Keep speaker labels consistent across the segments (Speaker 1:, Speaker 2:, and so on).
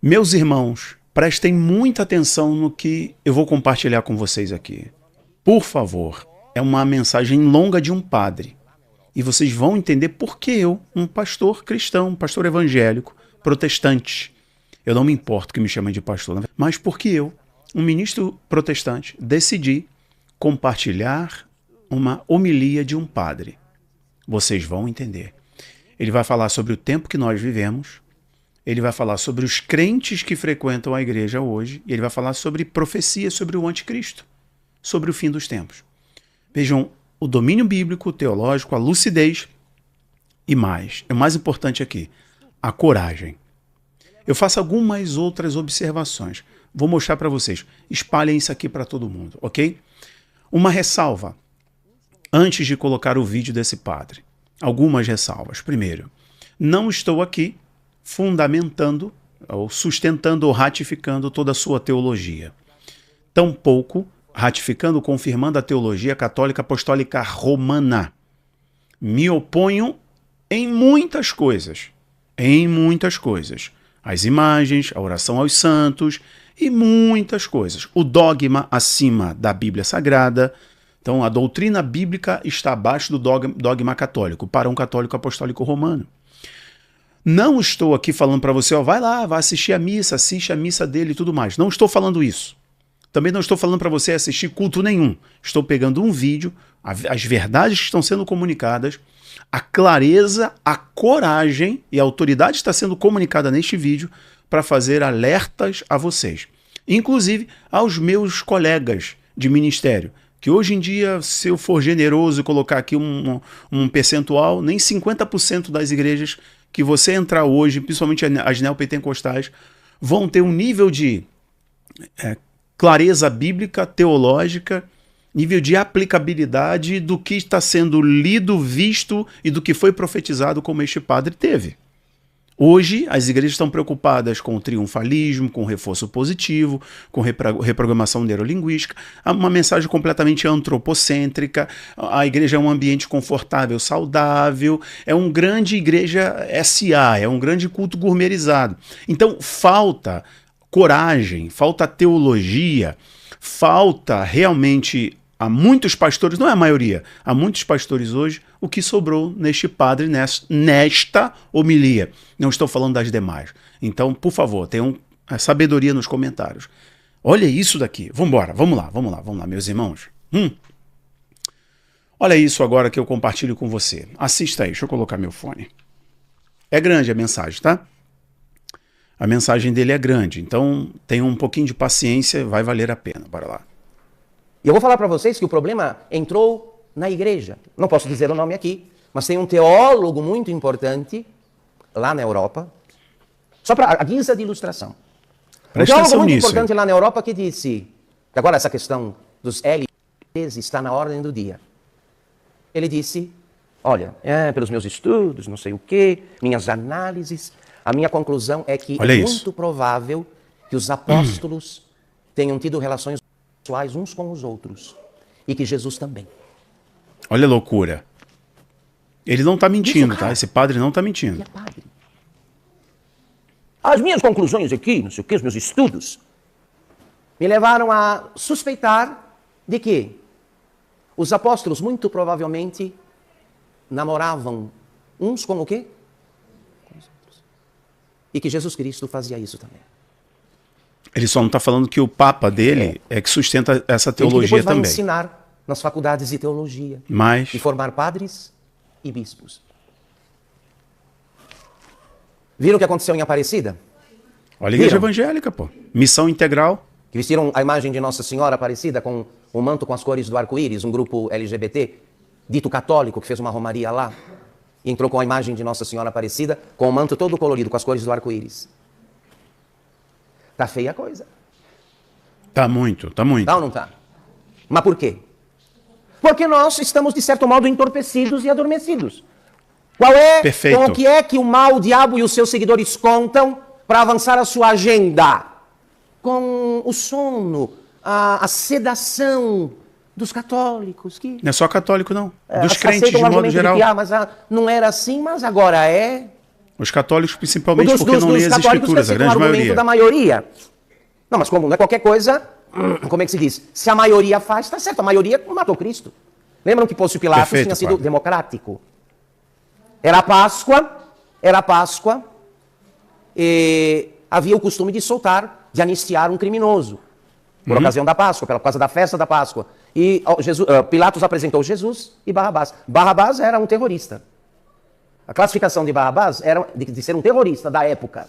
Speaker 1: Meus irmãos, prestem muita atenção no que eu vou compartilhar com vocês aqui. Por favor, é uma mensagem longa de um padre. E vocês vão entender por que eu, um pastor cristão, um pastor evangélico, protestante, eu não me importo que me chamem de pastor, mas porque eu, um ministro protestante, decidi compartilhar uma homilia de um padre. Vocês vão entender. Ele vai falar sobre o tempo que nós vivemos, ele vai falar sobre os crentes que frequentam a igreja hoje, e ele vai falar sobre profecia sobre o anticristo, sobre o fim dos tempos. Vejam, o domínio bíblico, teológico, a lucidez e mais. É o mais importante aqui, a coragem. Eu faço algumas outras observações. Vou mostrar para vocês. Espalhem isso aqui para todo mundo, ok? Uma ressalva. Antes de colocar o vídeo desse padre. Algumas ressalvas. Primeiro, não estou aqui fundamentando, ou sustentando ou ratificando toda a sua teologia. Tampouco ratificando, confirmando a teologia católica apostólica romana. Me oponho em muitas coisas. Em muitas coisas. As imagens, a oração aos santos e muitas coisas. O dogma acima da Bíblia Sagrada. Então, a doutrina bíblica está abaixo do dogma católico, para um católico apostólico romano. Não estou aqui falando para você, ó, vai lá, vai assistir a missa, assiste a missa dele e tudo mais. Não estou falando isso. Também não estou falando para você assistir culto nenhum. Estou pegando um vídeo, as verdades que estão sendo comunicadas, a clareza, a coragem e a autoridade está sendo comunicada neste vídeo para fazer alertas a vocês. Inclusive aos meus colegas de ministério, que hoje em dia, se eu for generoso e colocar aqui um percentual, nem 50% das igrejas que você entrar hoje, principalmente as neopentecostais, vão ter um nível de clareza bíblica, teológica, nível de aplicabilidade do que está sendo lido, visto e do que foi profetizado como este padre teve. Hoje, as igrejas estão preocupadas com o triunfalismo, com o reforço positivo, com reprogramação neurolinguística, uma mensagem completamente antropocêntrica, a igreja é um ambiente confortável, saudável, é uma grande igreja SA, é um grande culto gourmetizado. Então, falta coragem, falta teologia, falta realmente a muitos pastores, não é a maioria, a muitos pastores hoje, o que sobrou neste padre, nesta homilia. Não estou falando das demais. Então, por favor, tenham sabedoria nos comentários. Olha isso daqui. Vambora, vamos lá, meus irmãos. Olha isso agora que eu compartilho com você. Assista aí, deixa eu colocar meu fone. É grande a mensagem, tá? A mensagem dele é grande, então tenham um pouquinho de paciência, vai valer a pena. Bora lá.
Speaker 2: E eu vou falar para vocês que o problema entrou na igreja. Não posso dizer o nome aqui, mas tem um teólogo muito importante lá na Europa, só para a guisa de ilustração. Um teólogo muito importante lá na Europa que disse que agora essa questão dos LGBTs está na ordem do dia. Ele disse, olha, pelos meus estudos, não sei o quê, minhas análises, a minha conclusão é que é muito provável que os apóstolos tenham tido relações sexuais uns com os outros. E que Jesus também.
Speaker 1: Olha a loucura. Ele não está mentindo, tá? Esse padre não está mentindo.
Speaker 2: Ele é padre. As minhas conclusões aqui, não sei o que, os meus estudos, me levaram a suspeitar de que os apóstolos muito provavelmente namoravam uns com o quê? Com os outros. E que Jesus Cristo fazia isso também.
Speaker 1: Ele só não está falando que o Papa dele é que sustenta essa teologia
Speaker 2: ele depois vai
Speaker 1: também.
Speaker 2: Ensinar nas faculdades de teologia.
Speaker 1: Mas...
Speaker 2: E formar padres e bispos. Viram o que aconteceu em Aparecida?
Speaker 1: Olha a igreja evangélica, pô. Missão integral.
Speaker 2: Que vestiram a imagem de Nossa Senhora Aparecida com um manto com as cores do arco-íris, um grupo LGBT, dito católico, que fez uma romaria lá. E entrou com a imagem de Nossa Senhora Aparecida, com o manto todo colorido, com as cores do arco-íris. Tá feia a coisa.
Speaker 1: Tá muito, tá muito.
Speaker 2: Tá ou não tá? Mas por quê? Porque nós estamos, de certo modo, entorpecidos e adormecidos. Qual é, com o que é que o mal, o diabo e os seus seguidores contam para avançar a sua agenda? Com o sono, a sedação dos católicos. Que,
Speaker 1: não é só católico, não. Dos crentes, de modo geral.
Speaker 2: Mas não era assim, mas agora é.
Speaker 1: Os católicos, principalmente, porque não
Speaker 2: dos
Speaker 1: lê as
Speaker 2: católicos
Speaker 1: escrituras, a
Speaker 2: que
Speaker 1: grande
Speaker 2: aceitam o argumento
Speaker 1: maioria.
Speaker 2: da maioria. Não, mas como não é qualquer coisa, como é que se diz? Se a maioria faz, está certo. A maioria matou Cristo. Lembram que Pôncio Pilatos
Speaker 1: Perfeito,
Speaker 2: tinha sido
Speaker 1: padre.
Speaker 2: democrático? Era Páscoa, e havia o costume de soltar, de anistiar um criminoso, por ocasião da Páscoa, por causa da festa da Páscoa. E Pilatos apresentou Jesus e Barrabás. Barrabás era um terrorista. A classificação de Barrabás era de ser um terrorista da época.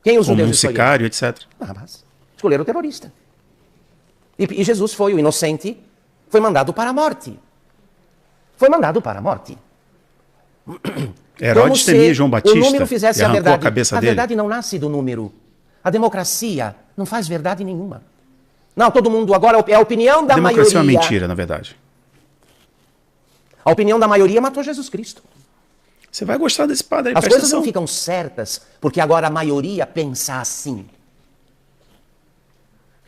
Speaker 2: Quem os
Speaker 1: Como
Speaker 2: judeus
Speaker 1: um
Speaker 2: escolheram?
Speaker 1: sicário, etc.
Speaker 2: Barrabás. Escolheram o terrorista. E Jesus foi o inocente, foi mandado para a morte. Foi mandado para a morte.
Speaker 1: Herodes
Speaker 2: Como
Speaker 1: temia
Speaker 2: se
Speaker 1: João Batista
Speaker 2: o número fizesse
Speaker 1: e
Speaker 2: a
Speaker 1: arrancou
Speaker 2: verdade.
Speaker 1: a cabeça
Speaker 2: A
Speaker 1: dele.
Speaker 2: verdade não nasce do número. A democracia não faz verdade nenhuma. Não, todo mundo agora é a opinião da
Speaker 1: A democracia
Speaker 2: maioria.
Speaker 1: é uma mentira, na verdade.
Speaker 2: A opinião da maioria matou Jesus Cristo.
Speaker 1: Você vai gostar desse padre aí,
Speaker 2: As
Speaker 1: presta
Speaker 2: coisas não
Speaker 1: atenção.
Speaker 2: ficam certas porque agora a maioria pensa assim.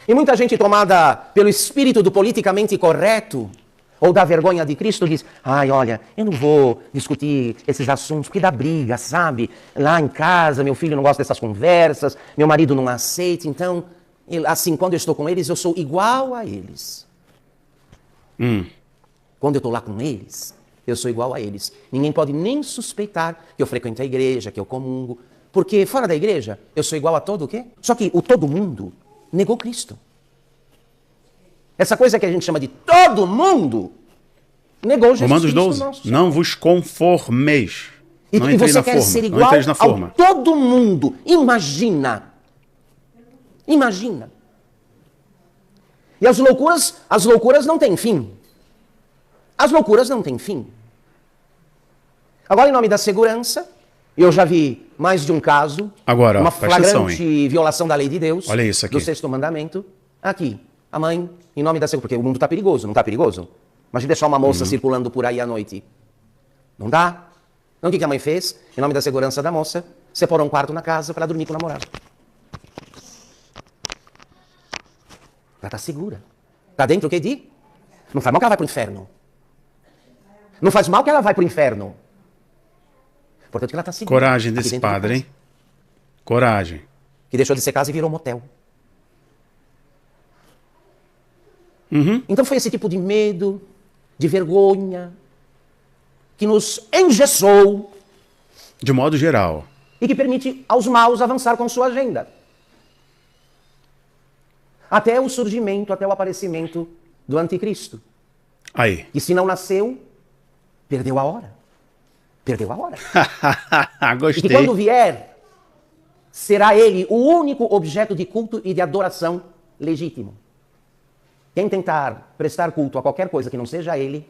Speaker 2: E muita gente tomada pelo espírito do politicamente correto ou da vergonha de Cristo diz: ai, olha, eu não vou discutir esses assuntos porque dá briga, sabe? Lá em casa, meu filho não gosta dessas conversas, meu marido não aceita, então, assim, quando eu estou com eles, eu sou igual a eles. Quando eu estou lá com eles, eu sou igual a eles. Ninguém pode nem suspeitar que eu frequento a igreja, que eu comungo, porque fora da igreja, eu sou igual a todo o quê? Só que o todo mundo negou Cristo. Essa coisa que a gente chama de todo mundo negou Jesus
Speaker 1: Romanos
Speaker 2: Cristo.
Speaker 1: 12.
Speaker 2: Nosso
Speaker 1: Não vos conformeis.
Speaker 2: E,
Speaker 1: Não
Speaker 2: e
Speaker 1: entreis
Speaker 2: você
Speaker 1: na
Speaker 2: quer
Speaker 1: forma.
Speaker 2: ser
Speaker 1: Não
Speaker 2: igual
Speaker 1: entreis na
Speaker 2: ao
Speaker 1: forma.
Speaker 2: todo mundo. Imagina. Imagina. E as loucuras não têm fim. As loucuras não têm fim. Agora, em nome da segurança, eu já vi mais de um caso,
Speaker 1: Agora, ó,
Speaker 2: uma
Speaker 1: presta atenção,
Speaker 2: flagrante violação da lei de Deus,
Speaker 1: Olha isso aqui.
Speaker 2: do sexto mandamento. Aqui, a mãe, em nome da segurança, porque o mundo está perigoso, não está perigoso? Imagina deixar uma moça circulando por aí à noite. Não dá? Então o que a mãe fez? Em nome da segurança da moça, separou um quarto na casa para dormir com o namorado. Ela está segura. Está dentro o quê de? Não faz mal que ela vai para o inferno. Não faz mal que ela vai para o inferno. Portanto, que ela está segura.
Speaker 1: Coragem
Speaker 2: aqui
Speaker 1: desse
Speaker 2: dentro de
Speaker 1: padre,
Speaker 2: casa.
Speaker 1: hein? Coragem.
Speaker 2: Que deixou de ser casa e virou motel. Então foi esse tipo de medo, de vergonha, que nos engessou
Speaker 1: De modo geral.
Speaker 2: e que permite aos maus avançar com sua agenda. Até o surgimento, até o aparecimento do anticristo.
Speaker 1: Aí.
Speaker 2: E se não nasceu, perdeu a hora. Perdeu a hora. E
Speaker 1: Gostei.
Speaker 2: que quando vier, será ele o único objeto de culto e de adoração legítimo. Quem tentar prestar culto a qualquer coisa que não seja ele,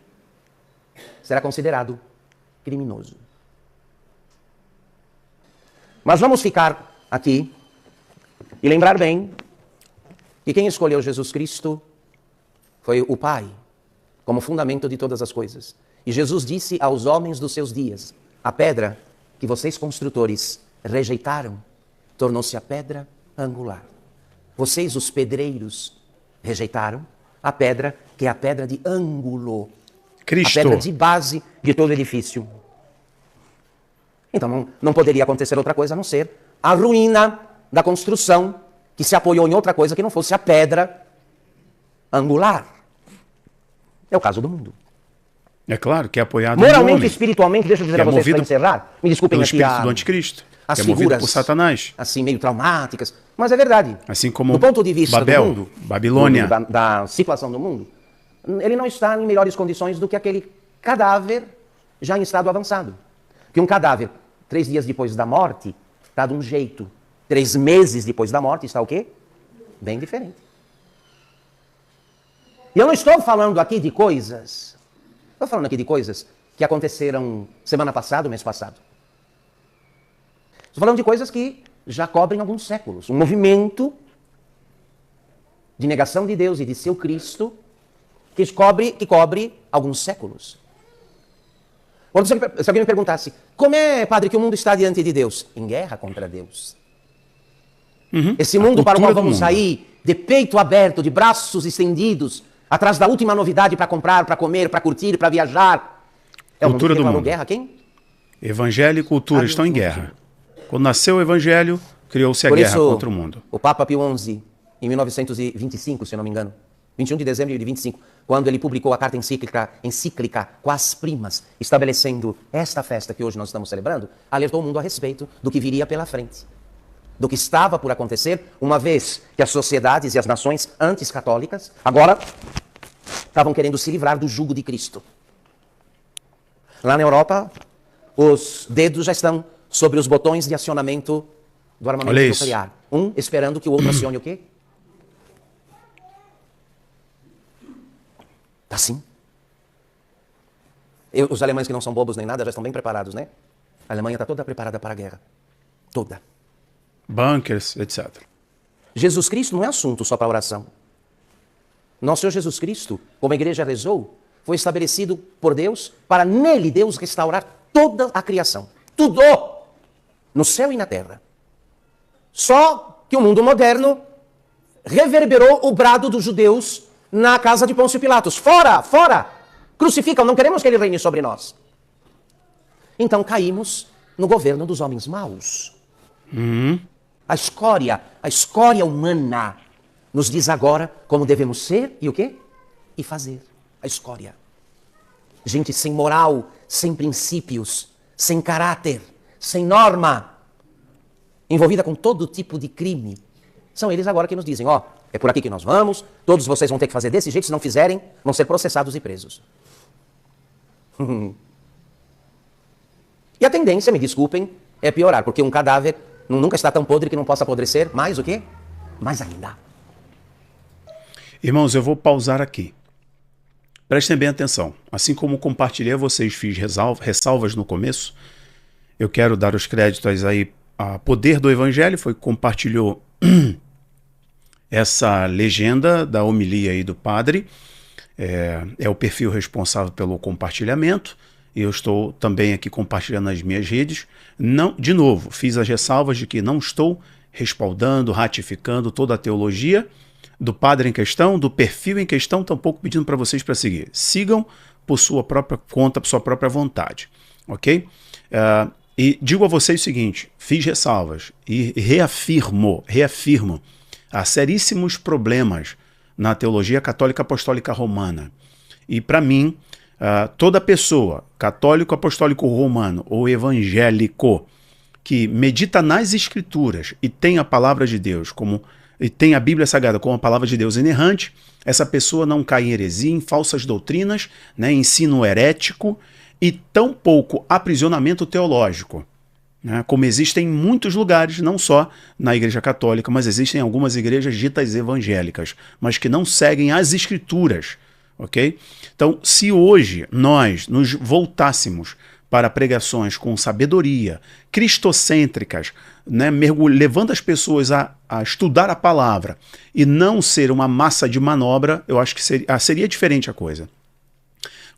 Speaker 2: será considerado criminoso. Mas vamos ficar aqui e lembrar bem que quem escolheu Jesus Cristo foi o Pai, como fundamento de todas as coisas. E Jesus disse aos homens dos seus dias: a pedra que vocês construtores rejeitaram, tornou-se a pedra angular. Vocês, os pedreiros, rejeitaram a pedra que é a pedra de ângulo,
Speaker 1: Cristo.
Speaker 2: a pedra de base de todo edifício. Então não poderia acontecer outra coisa a não ser a ruína da construção que se apoiou em outra coisa que não fosse a pedra angular. É o caso do mundo.
Speaker 1: É claro que é apoiado
Speaker 2: Moralmente
Speaker 1: no
Speaker 2: e
Speaker 1: homem,
Speaker 2: espiritualmente, deixa eu dizer
Speaker 1: que
Speaker 2: a
Speaker 1: é
Speaker 2: vocês para
Speaker 1: movido
Speaker 2: encerrar. Me desculpem
Speaker 1: pelo
Speaker 2: aqui
Speaker 1: espírito do anticristo,
Speaker 2: as
Speaker 1: que é movido
Speaker 2: figuras
Speaker 1: por Satanás.
Speaker 2: assim meio traumáticas, mas é verdade.
Speaker 1: Assim como
Speaker 2: do ponto de vista
Speaker 1: Babel,
Speaker 2: do mundo,
Speaker 1: Babilônia.
Speaker 2: da situação do mundo, ele não está em melhores condições do que aquele cadáver já em estado avançado. Que um cadáver, 3 dias depois da morte, está de um jeito. 3 meses depois da morte está o quê? Bem diferente. E eu não estou falando aqui de coisas, estou falando aqui de coisas que aconteceram semana passada, mês passado. Estou falando de coisas que já cobrem alguns séculos. Um movimento de negação de Deus e de seu Cristo que cobre alguns séculos. Quando se alguém me perguntasse, como é, padre, que o mundo está diante de Deus? Em guerra contra Deus. Esse mundo para o qual vamos sair de peito aberto, de braços estendidos, atrás da última novidade para comprar, para comer, para curtir, para viajar. É um mundo que declarou guerra a quem?
Speaker 1: Evangelho e cultura estão em guerra. Quando nasceu o Evangelho, criou-se a guerra contra o mundo.
Speaker 2: O Papa Pio XI, em 1925, se eu não me engano, 21 de dezembro de 25, quando ele publicou a carta encíclica Quas Primas, estabelecendo esta festa que hoje nós estamos celebrando, alertou o mundo a respeito do que viria pela frente, do que estava por acontecer, uma vez que as sociedades e as nações anti-católicas agora estavam querendo se livrar do jugo de Cristo. Lá na Europa, os dedos já estão sobre os botões de acionamento do armamento nuclear. Um esperando que o outro acione o quê? Tá sim. Os alemães que não são bobos nem nada já estão bem preparados, né? A Alemanha está toda preparada para a guerra. Toda.
Speaker 1: Bunkers, etc.
Speaker 2: Jesus Cristo não é assunto só para oração. Nosso Senhor Jesus Cristo, como a igreja rezou, foi estabelecido por Deus para nele Deus restaurar toda a criação. Tudo! No céu e na terra. Só que o mundo moderno reverberou o brado dos judeus na casa de Pôncio Pilatos. Fora! Fora! Crucificam, não queremos que ele reine sobre nós. Então caímos no governo dos homens maus. A escória humana nos diz agora como devemos ser e o quê? E fazer. A escória. Gente sem moral, sem princípios, sem caráter, sem norma, envolvida com todo tipo de crime. São eles agora que nos dizem, ó, é por aqui que nós vamos, todos vocês vão ter que fazer desse jeito, se não fizerem, vão ser processados e presos. E a tendência, me desculpem, é piorar, porque um cadáver nunca está tão podre que não possa apodrecer, mais o quê? Mais ainda.
Speaker 1: Irmãos, eu vou pausar aqui. Prestem bem atenção. Assim como compartilhei a vocês, fiz ressalvas no começo, eu quero dar os créditos aí a Poder do Evangelho, foi que compartilhou essa legenda da homilia aí do padre. É o perfil responsável pelo compartilhamento. Eu estou também aqui compartilhando nas minhas redes. Não, de novo, fiz as ressalvas de que não estou respaldando, ratificando toda a teologia do padre em questão, do perfil em questão, tampouco pedindo para vocês para seguir. Sigam por sua própria conta, por sua própria vontade, ok? E digo a vocês o seguinte, fiz ressalvas e reafirmo há seríssimos problemas na teologia católica apostólica romana. E para mim, toda pessoa, católico apostólico romano ou evangélico, que medita nas escrituras e tem a palavra de Deus e tem a Bíblia Sagrada como a palavra de Deus inerrante, essa pessoa não cai em heresia, em falsas doutrinas, né, ensino herético e tampouco aprisionamento teológico, né, como existem em muitos lugares, não só na Igreja Católica, mas existem algumas igrejas ditas evangélicas, mas que não seguem as escrituras, ok? Então, se hoje nós nos voltássemos para pregações com sabedoria, cristocêntricas, né, levando as pessoas a estudar a palavra e não ser uma massa de manobra, eu acho que seria diferente a coisa.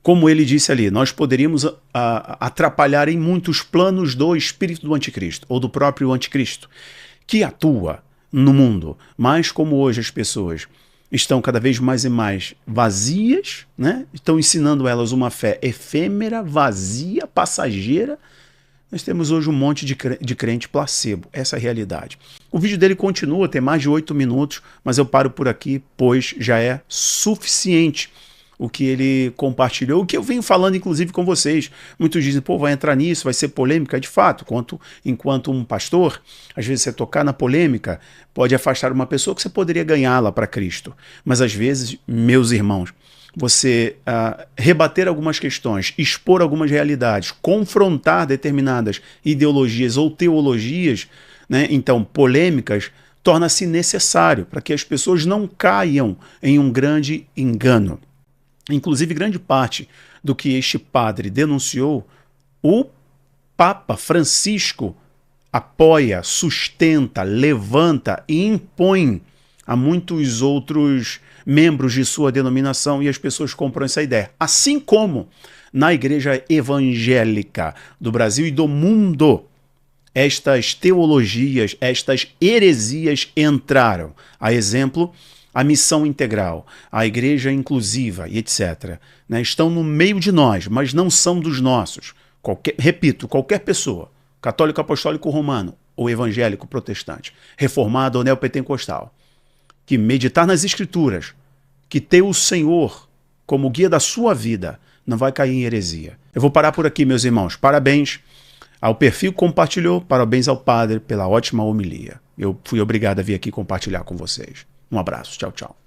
Speaker 1: Como ele disse ali, nós poderíamos atrapalhar em muitos planos do espírito do anticristo, ou do próprio anticristo, que atua no mundo. Mas como hoje as pessoas estão cada vez mais e mais vazias, né? Estão ensinando elas uma fé efêmera, vazia, passageira. Nós temos hoje um monte de crente placebo. Essa é a realidade. O vídeo dele continua, tem mais de 8 minutos, mas eu paro por aqui, pois já é suficiente o que ele compartilhou, o que eu venho falando inclusive com vocês. Muitos dizem, pô, vai entrar nisso, vai ser polêmica. De fato, enquanto um pastor, às vezes você tocar na polêmica pode afastar uma pessoa que você poderia ganhá-la para Cristo. Mas às vezes, meus irmãos, você rebater algumas questões, expor algumas realidades, confrontar determinadas ideologias ou teologias, né, então polêmicas, torna-se necessário para que as pessoas não caiam em um grande engano. Inclusive, grande parte do que este padre denunciou, o Papa Francisco apoia, sustenta, levanta e impõe a muitos outros membros de sua denominação, e as pessoas compram essa ideia. Assim como na igreja evangélica do Brasil e do mundo, estas teologias, estas heresias entraram. A exemplo, a missão integral, a igreja inclusiva e etc. Né? Estão no meio de nós, mas não são dos nossos. repito, qualquer pessoa, católico, apostólico, romano, ou evangélico, protestante, reformado ou neopentecostal, que meditar nas escrituras, que ter o Senhor como guia da sua vida, não vai cair em heresia. Eu vou parar por aqui, meus irmãos. Parabéns ao perfil que compartilhou, parabéns ao padre pela ótima homilia. Eu fui obrigado a vir aqui compartilhar com vocês. Um abraço, tchau, tchau.